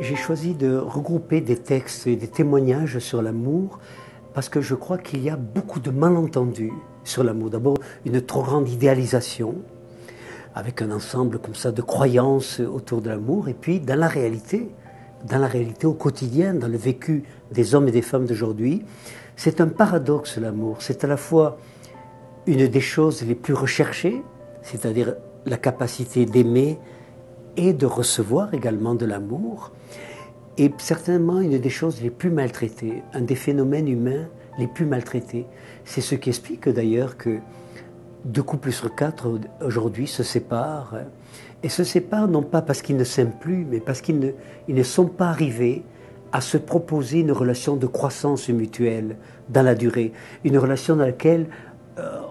J'ai choisi de regrouper des textes et des témoignages sur l'amour parce que je crois qu'il y a beaucoup de malentendus sur l'amour. D'abord, une trop grande idéalisation avec un ensemble comme ça de croyances autour de l'amour, et puis dans la réalité au quotidien, dans le vécu des hommes et des femmes d'aujourd'hui, c'est un paradoxe l'amour. C'est à la fois une des choses les plus recherchées, c'est-à-dire la capacité d'aimer et de recevoir également de l'amour, et certainement une des choses les plus maltraitées, un des phénomènes humains les plus maltraités. C'est ce qui explique d'ailleurs que 2 couples sur 4 aujourd'hui se séparent, et se séparent non pas parce qu'ils ne s'aiment plus, mais parce qu'ils ne sont pas arrivés à se proposer une relation de croissance mutuelle dans la durée, une relation dans laquelle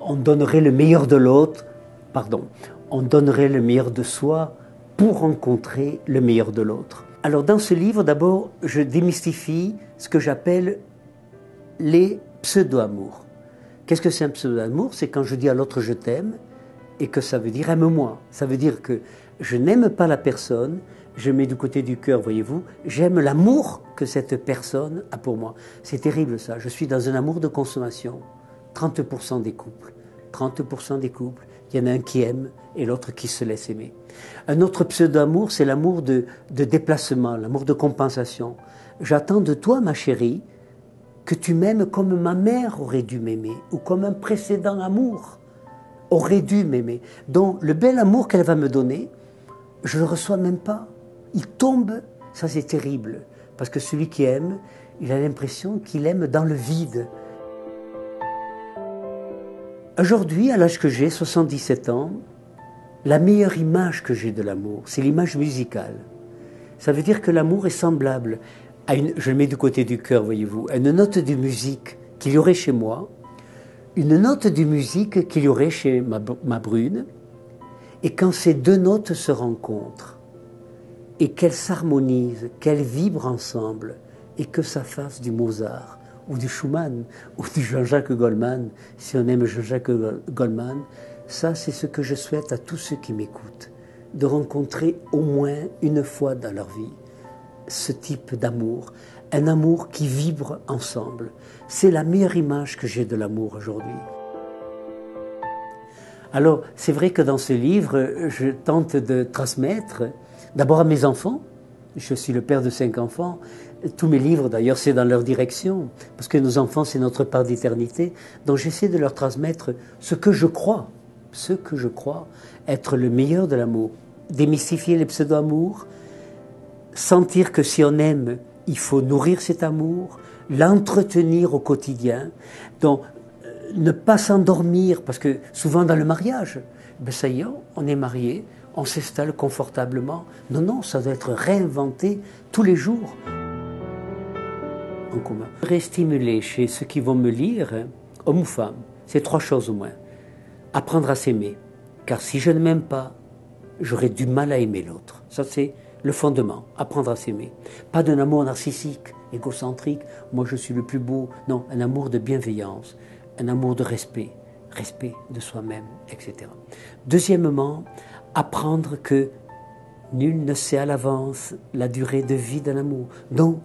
on donnerait le meilleur de l'autre, on donnerait le meilleur de soi pour rencontrer le meilleur de l'autre. Alors dans ce livre, d'abord, je démystifie ce que j'appelle les pseudo-amours. Qu'est-ce que c'est un pseudo-amour? C'est quand je dis à l'autre « je t'aime » et que ça veut dire « aime-moi ». Ça veut dire que je n'aime pas la personne, je mets du côté du cœur, voyez-vous, j'aime l'amour que cette personne a pour moi. C'est terrible ça, je suis dans un amour de consommation. 30% des couples, 30% des couples, il y en a un qui aime et l'autre qui se laisse aimer. Un autre pseudo-amour, c'est l'amour de déplacement, l'amour de compensation. J'attends de toi, ma chérie, que tu m'aimes comme ma mère aurait dû m'aimer, ou comme un précédent amour aurait dû m'aimer. Donc le bel amour qu'elle va me donner, je ne le reçois même pas. Il tombe, ça c'est terrible, parce que celui qui aime, il a l'impression qu'il aime dans le vide. Aujourd'hui, à l'âge que j'ai, 77 ans, la meilleure image que j'ai de l'amour, c'est l'image musicale. Ça veut dire que l'amour est semblable à je le mets du côté du cœur, voyez-vous, à une note de musique qu'il y aurait chez moi, une note de musique qu'il y aurait chez ma brune, et quand ces 2 notes se rencontrent, et qu'elles s'harmonisent, qu'elles vibrent ensemble, et que ça fasse du Mozart, ou du Schumann, ou du Jean-Jacques Goldman, si on aime Jean-Jacques Goldman, ça c'est ce que je souhaite à tous ceux qui m'écoutent, de rencontrer au moins une fois dans leur vie ce type d'amour, un amour qui vibre ensemble. C'est la meilleure image que j'ai de l'amour aujourd'hui. Alors, c'est vrai que dans ce livre, je tente de transmettre, d'abord à mes enfants, je suis le père de 5 enfants, tous mes livres d'ailleurs c'est dans leur direction, parce que nos enfants c'est notre part d'éternité, donc j'essaie de leur transmettre ce que je crois être le meilleur de l'amour, démystifier les pseudo-amours, sentir que si on aime, il faut nourrir cet amour, l'entretenir au quotidien, donc ne pas s'endormir, parce que souvent dans le mariage, ben ça y est, on est marié, on s'installe confortablement. Non, non, ça doit être réinventé tous les jours. En commun. Réstimuler chez ceux qui vont me lire, homme ou femme, c'est 3 choses au moins. Apprendre à s'aimer, car si je ne m'aime pas, j'aurai du mal à aimer l'autre. Ça c'est le fondement, apprendre à s'aimer. Pas d'un amour narcissique, égocentrique, moi je suis le plus beau. Non, un amour de bienveillance, un amour de respect de soi-même, etc. Deuxièmement, apprendre que nul ne sait à l'avance la durée de vie d'un amour. Donc,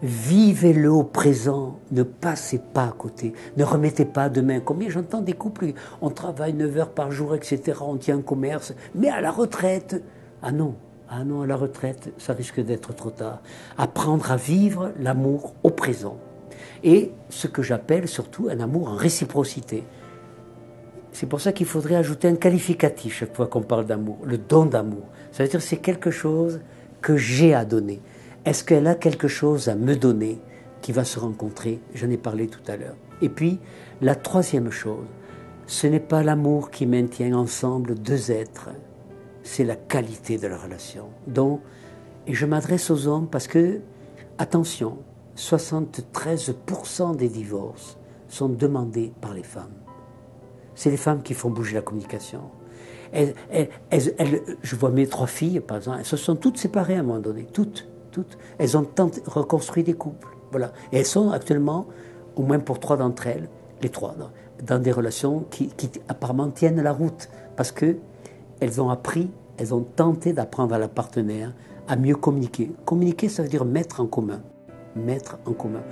vivez-le au présent, ne passez pas à côté, ne remettez pas demain. Combien j'entends des couples, on travaille 9 heures par jour, etc., on tient un commerce, mais à la retraite, ah non, à la retraite, ça risque d'être trop tard. Apprendre à vivre l'amour au présent. Et ce que j'appelle surtout un amour en réciprocité. C'est pour ça qu'il faudrait ajouter un qualificatif chaque fois qu'on parle d'amour, le don d'amour. Ça veut dire que c'est quelque chose que j'ai à donner. Est-ce qu'elle a quelque chose à me donner qui va se rencontrer? J'en ai parlé tout à l'heure. Et puis, la troisième chose, ce n'est pas l'amour qui maintient ensemble 2 êtres, c'est la qualité de la relation. Donc, et je m'adresse aux hommes parce que, attention, 73% des divorces sont demandés par les femmes. C'est les femmes qui font bouger la communication. Je vois mes 3 filles, par exemple, elles se sont toutes séparées à un moment donné, toutes. Elles ont reconstruit des couples, voilà. Et elles sont actuellement, au moins pour 3 d'entre elles, les 3, dans des relations qui apparemment tiennent la route, parce que elles ont tenté d'apprendre à la partenaire à mieux communiquer. Communiquer, ça veut dire mettre en commun. Mettre en commun.